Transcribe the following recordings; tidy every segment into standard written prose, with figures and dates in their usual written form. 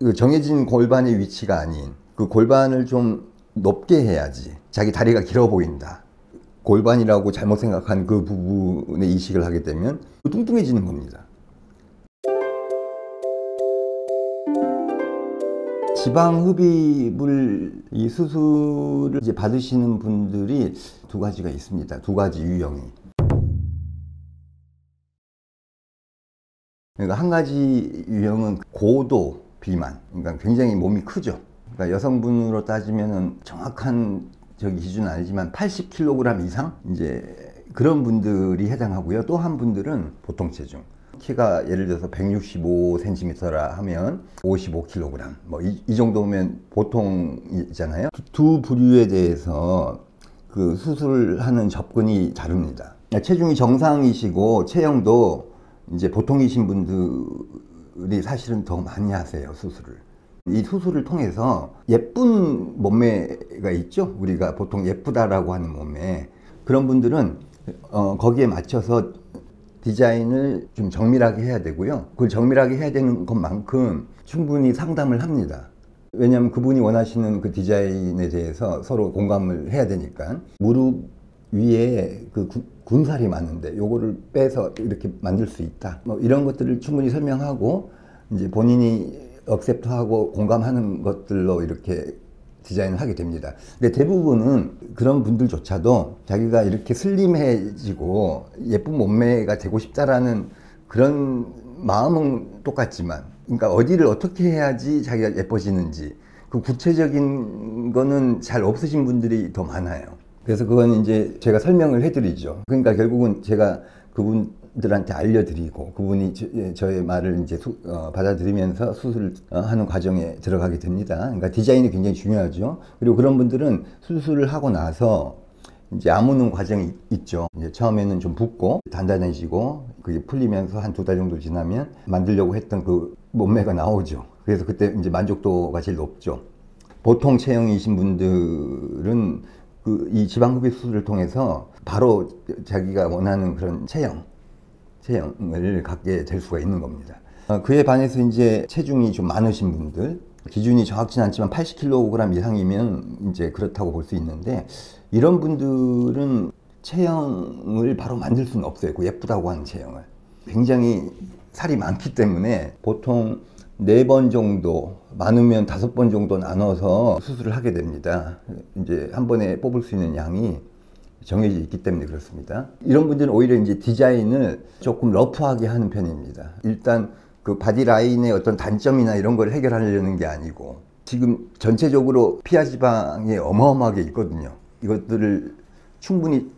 그 정해진 골반의 위치가 아닌 그 골반을 좀 높게 해야지 자기 다리가 길어 보인다. 골반이라고 잘못 생각한 그 부분에 이식을 하게 되면 뚱뚱해지는 겁니다. 지방 흡입을 이 수술을 이제 받으시는 분들이 두 가지가 있습니다. 두 가지 유형이. 그러니까 한 가지 유형은 고도 비만, 그러니까 굉장히 몸이 크죠. 그러니까 여성분으로 따지면은 정확한 기준은 아니지만 80kg 이상 이제 그런 분들이 해당하고요. 또 한 분들은 보통 체중. 키가 예를 들어서 165cm라 하면 55kg 뭐 이 정도면 보통이잖아요. 두 부류에 대해서 그 수술하는 접근이 다릅니다. 체중이 정상이시고 체형도 이제 보통이신 분들이 사실은 더 많이 하세요, 수술을. 이 수술을 통해서 예쁜 몸매가 있죠. 우리가 보통 예쁘다라고 하는 몸매. 그런 분들은 거기에 맞춰서 디자인을 좀 정밀하게 해야 되고요. 그걸 정밀하게 해야 되는 것만큼 충분히 상담을 합니다. 왜냐하면 그분이 원하시는 그 디자인에 대해서 서로 공감을 해야 되니까. 무릎 위에 그 군살이 많은데 요거를 빼서 이렇게 만들 수 있다. 뭐 이런 것들을 충분히 설명하고 이제 본인이 억셉트하고 공감하는 것들로 이렇게 디자인을 하게 됩니다. 근데 대부분은 그런 분들조차도 자기가 이렇게 슬림해지고 예쁜 몸매가 되고 싶다라는 그런 마음은 똑같지만, 그러니까 어디를 어떻게 해야지 자기가 예뻐지는지 그 구체적인 거는 잘 없으신 분들이 더 많아요. 그래서 그건 이제 제가 설명을 해드리죠. 그러니까 결국은 제가 그분들한테 알려드리고 그분이 저의 말을 이제 받아들이면서 수술하는 과정에 들어가게 됩니다. 그러니까 디자인이 굉장히 중요하죠. 그리고 그런 분들은 수술을 하고 나서 이제 아무는 과정이 있죠. 이제 처음에는 좀 붓고 단단해지고 그게 풀리면서 한 2달 정도 지나면 만들려고 했던 그 몸매가 나오죠. 그래서 그때 이제 만족도가 제일 높죠. 보통 체형이신 분들은 이 지방흡입 수술을 통해서 바로 자기가 원하는 그런 체형을 갖게 될 수가 있는 겁니다. 그에 반해서 이제 체중이 좀 많으신 분들, 기준이 정확치는 않지만 80kg 이상이면 이제 그렇다고 볼 수 있는데, 이런 분들은 체형을 바로 만들 수는 없어요. 그 예쁘다고 하는 체형을. 굉장히 살이 많기 때문에 보통 4번 정도, 많으면 5번 정도 나눠서 수술을 하게 됩니다. 이제 한 번에 뽑을 수 있는 양이 정해져 있기 때문에 그렇습니다. 이런 분들은 오히려 이제 디자인을 조금 러프하게 하는 편입니다. 일단 그 바디 라인의 어떤 단점이나 이런 걸 해결하려는 게 아니고, 지금 전체적으로 피하 지방이 어마어마하게 있거든요. 이것들을 충분히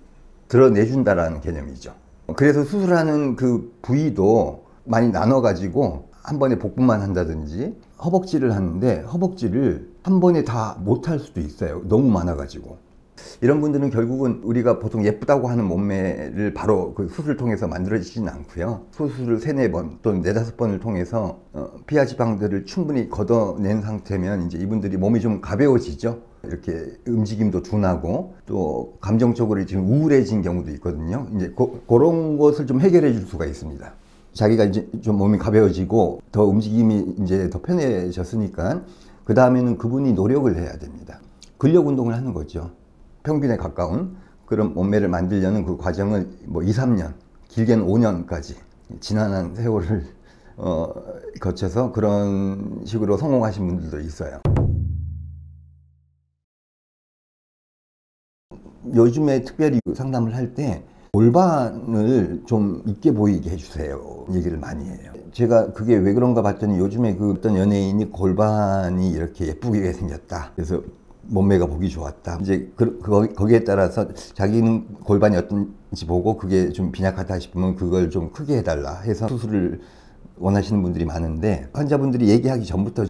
드러내준다라는 개념이죠. 그래서 수술하는 그 부위도 많이 나눠가지고 한 번에 복부만 한다든지 허벅지를 하는데 허벅지를 한 번에 다 못할 수도 있어요. 너무 많아가지고. 이런 분들은 결국은 우리가 보통 예쁘다고 하는 몸매를 바로 그 수술을 통해서 만들어지지는 않고요. 수술을 3-4번 또는 4-5번을 통해서 피하 지방들을 충분히 걷어낸 상태면 이제 이분들이 몸이 좀 가벼워지죠. 이렇게 움직임도 둔하고 또 감정적으로 지금 우울해진 경우도 있거든요. 이제 그런 것을 좀 해결해 줄 수가 있습니다. 자기가 이제 좀 몸이 가벼워지고 더 움직임이 이제 더 편해졌으니까 그 다음에는 그분이 노력을 해야 됩니다. 근력 운동을 하는 거죠. 평균에 가까운 그런 몸매를 만들려는 그 과정을 뭐 2-3년, 길게는 5년까지 지난한 세월을 거쳐서 그런 식으로 성공하신 분들도 있어요. 요즘에 특별히 상담을 할 때 골반을 좀 있게 보이게 해주세요 얘기를 많이 해요. 제가 그게 왜 그런가 봤더니 요즘에 그 어떤 연예인이 골반이 이렇게 예쁘게 생겼다, 그래서 몸매가 보기 좋았다, 이제 거기에 따라서 자기는 골반이 어떤지 보고 그게 좀 빈약하다 싶으면 그걸 좀 크게 해달라 해서 수술을 원하시는 분들이 많은데, 환자분들이 얘기하기 전부터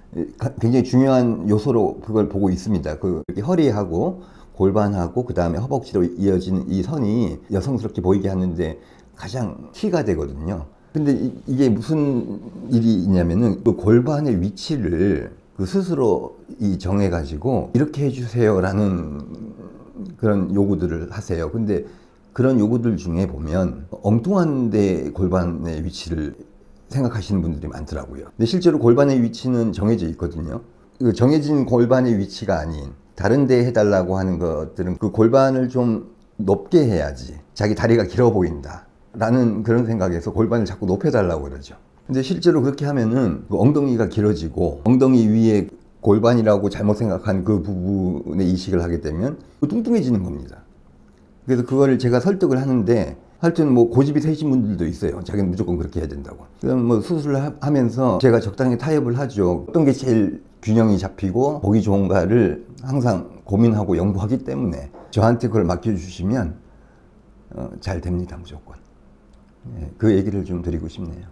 굉장히 중요한 요소로 그걸 보고 있습니다. 이렇게 허리하고 골반하고 그 다음에 허벅지로 이어지는 이 선이 여성스럽게 보이게 하는데 가장 키가 되거든요. 근데 이게 무슨 일이 있냐면은 그 골반의 위치를 그 스스로 정해 가지고 이렇게 해주세요 라는 그런 요구들을 하세요. 근데 그런 요구들 중에 보면 엉뚱한 데 골반의 위치를 생각하시는 분들이 많더라고요. 근데 실제로 골반의 위치는 정해져 있거든요. 그 정해진 골반의 위치가 아닌 다른 데 해달라고 하는 것들은 그 골반을 좀 높게 해야지 자기 다리가 길어 보인다 라는 그런 생각에서 골반을 자꾸 높여달라고 그러죠. 근데 실제로 그렇게 하면은 그 엉덩이가 길어지고 엉덩이 위에 골반이라고 잘못 생각한 그 부분에 이식을 하게 되면 뚱뚱해지는 겁니다. 그래서 그거를 제가 설득을 하는데 하여튼 뭐 고집이 세신 분들도 있어요. 자기는 무조건 그렇게 해야 된다고. 그럼 뭐 수술을 하면서 제가 적당히 타협을 하죠. 어떤 게 제일 균형이 잡히고 보기 좋은가를 항상 고민하고 연구하기 때문에 저한테 그걸 맡겨주시면 잘 됩니다. 무조건. 그 얘기를 좀 드리고 싶네요.